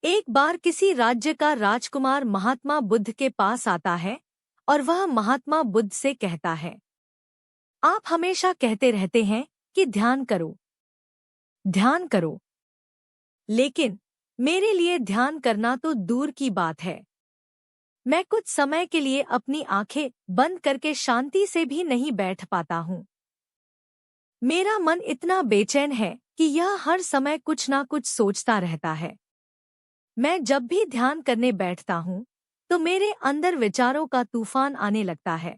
एक बार किसी राज्य का राजकुमार महात्मा बुद्ध के पास आता है और वह महात्मा बुद्ध से कहता है, आप हमेशा कहते रहते हैं कि ध्यान करो, ध्यान करो। लेकिन मेरे लिए ध्यान करना तो दूर की बात है। मैं कुछ समय के लिए अपनी आंखें बंद करके शांति से भी नहीं बैठ पाता हूँ। मेरा मन इतना बेचैन है कि यह हर समय कुछ ना कुछ सोचता रहता है। मैं जब भी ध्यान करने बैठता हूँ तो मेरे अंदर विचारों का तूफान आने लगता है।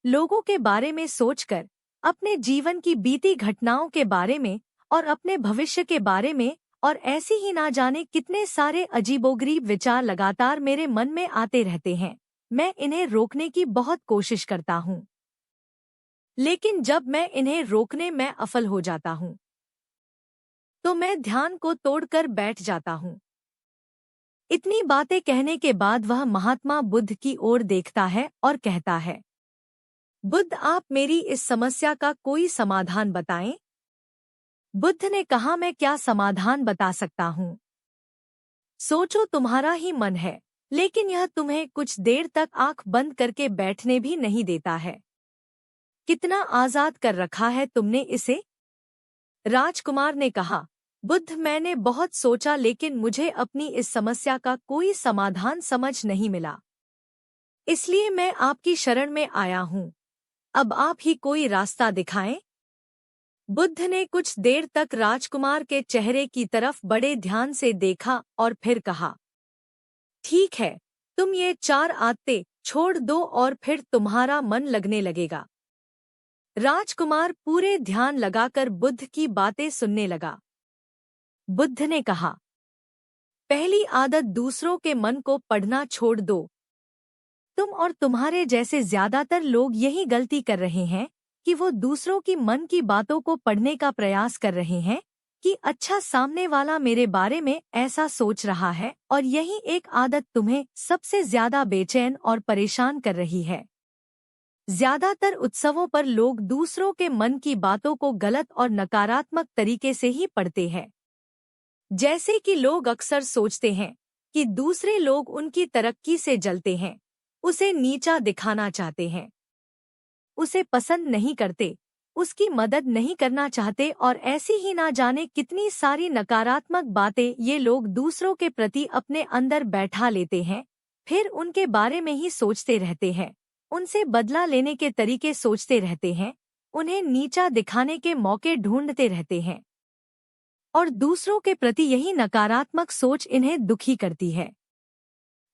लोगों के बारे में सोचकर, अपने जीवन की बीती घटनाओं के बारे में और अपने भविष्य के बारे में, और ऐसी ही ना जाने कितने सारे अजीबोगरीब विचार लगातार मेरे मन में आते रहते हैं। मैं इन्हें रोकने की बहुत कोशिश करता हूँ, लेकिन जब मैं इन्हें रोकने में असफल हो जाता हूँ तो मैं ध्यान को तोड़कर बैठ जाता हूँ। इतनी बातें कहने के बाद वह महात्मा बुद्ध की ओर देखता है और कहता है, बुद्ध, आप मेरी इस समस्या का कोई समाधान बताएं। बुद्ध ने कहा, मैं क्या समाधान बता सकता हूँ? सोचो, तुम्हारा ही मन है, लेकिन यह तुम्हें कुछ देर तक आंख बंद करके बैठने भी नहीं देता है। कितना आजाद कर रखा है तुमने इसे। राजकुमार ने कहा, बुद्ध, मैंने बहुत सोचा लेकिन मुझे अपनी इस समस्या का कोई समाधान समझ नहीं मिला, इसलिए मैं आपकी शरण में आया हूँ। अब आप ही कोई रास्ता दिखाएं। बुद्ध ने कुछ देर तक राजकुमार के चेहरे की तरफ बड़े ध्यान से देखा और फिर कहा, ठीक है, तुम ये 4 आदतें छोड़ दो और फिर तुम्हारा मन लगने लगेगा। राजकुमार पूरे ध्यान लगाकर बुद्ध की बातें सुनने लगा। बुद्ध ने कहा, पहली आदत, दूसरों के मन को पढ़ना छोड़ दो। तुम और तुम्हारे जैसे ज्यादातर लोग यही गलती कर रहे हैं कि वो दूसरों की मन की बातों को पढ़ने का प्रयास कर रहे हैं कि अच्छा, सामने वाला मेरे बारे में ऐसा सोच रहा है, और यही एक आदत तुम्हें सबसे ज्यादा बेचैन और परेशान कर रही है। ज्यादातर उत्सवों पर लोग दूसरों के मन की बातों को गलत और नकारात्मक तरीके से ही पढ़ते हैं। जैसे कि लोग अक्सर सोचते हैं कि दूसरे लोग उनकी तरक्की से जलते हैं, उसे नीचा दिखाना चाहते हैं, उसे पसंद नहीं करते, उसकी मदद नहीं करना चाहते, और ऐसी ही ना जाने कितनी सारी नकारात्मक बातें ये लोग दूसरों के प्रति अपने अंदर बैठा लेते हैं। फिर उनके बारे में ही सोचते रहते हैं, उनसे बदला लेने के तरीके सोचते रहते हैं, उन्हें नीचा दिखाने के मौके ढूंढते रहते हैं, और दूसरों के प्रति यही नकारात्मक सोच इन्हें दुखी करती है,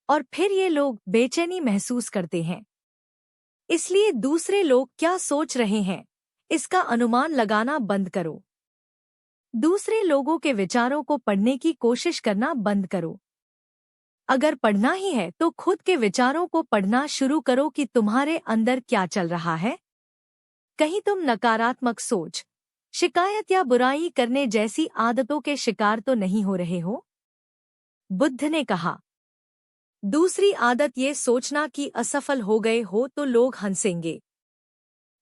और फिर ये लोग बेचैनी महसूस करते हैं। इसलिए दूसरे लोग क्या सोच रहे हैं, इसका अनुमान लगाना बंद करो। दूसरे लोगों के विचारों को पढ़ने की कोशिश करना बंद करो। अगर पढ़ना ही है तो खुद के विचारों को पढ़ना शुरू करो कि तुम्हारे अंदर क्या चल रहा है। कहीं तुम नकारात्मक सोच, शिकायत या बुराई करने जैसी आदतों के शिकार तो नहीं हो रहे हो? बुद्ध ने कहा, दूसरी आदत ये सोचना कि असफल हो गए हो तो लोग हंसेंगे।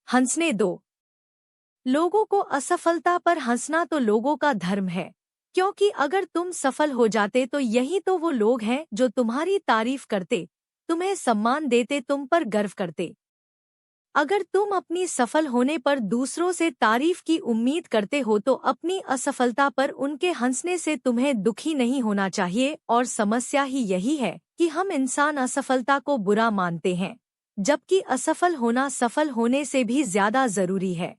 हंसने दो। लोगों को असफलता पर हंसना तो लोगों का धर्म है, क्योंकि अगर तुम सफल हो जाते तो यही तो वो लोग हैं जो तुम्हारी तारीफ करते, तुम्हें सम्मान देते, तुम पर गर्व करते। अगर तुम अपनी सफल होने पर दूसरों से तारीफ की उम्मीद करते हो तो अपनी असफलता पर उनके हंसने से तुम्हें दुखी नहीं होना चाहिए। और समस्या ही यही है कि हम इंसान असफलता को बुरा मानते हैं, जबकि असफल होना सफल होने से भी ज्यादा जरूरी है,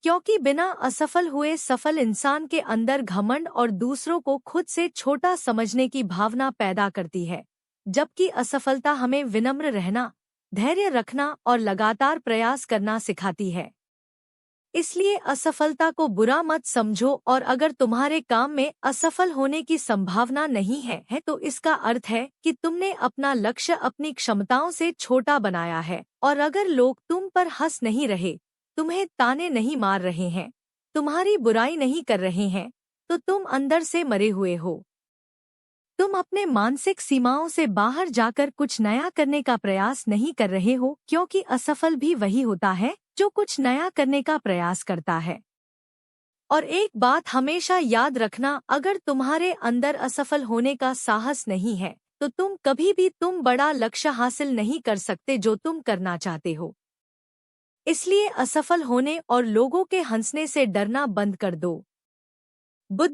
क्योंकि बिना असफल हुए सफल इंसान के अंदर घमंड और दूसरों को खुद से छोटा समझने की भावना पैदा करती है, जबकि असफलता हमें विनम्र रहना, धैर्य रखना और लगातार प्रयास करना सिखाती है। इसलिए असफलता को बुरा मत समझो, और अगर तुम्हारे काम में असफल होने की संभावना नहीं है तो इसका अर्थ है कि तुमने अपना लक्ष्य अपनी क्षमताओं से छोटा बनाया है। और अगर लोग तुम पर हंस नहीं रहे, तुम्हें ताने नहीं मार रहे हैं, तुम्हारी बुराई नहीं कर रहे हैं, तो तुम अंदर से मरे हुए हो। तुम अपने मानसिक सीमाओं से बाहर जाकर कुछ नया करने का प्रयास नहीं कर रहे हो, क्योंकि असफल भी वही होता है जो कुछ नया करने का प्रयास करता है। और एक बात हमेशा याद रखना, अगर तुम्हारे अंदर असफल होने का साहस नहीं है तो तुम कभी भी बड़ा लक्ष्य हासिल नहीं कर सकते जो तुम करना चाहते हो। इसलिए असफल होने और लोगों के हंसने से डरना बंद कर दो। बुद्ध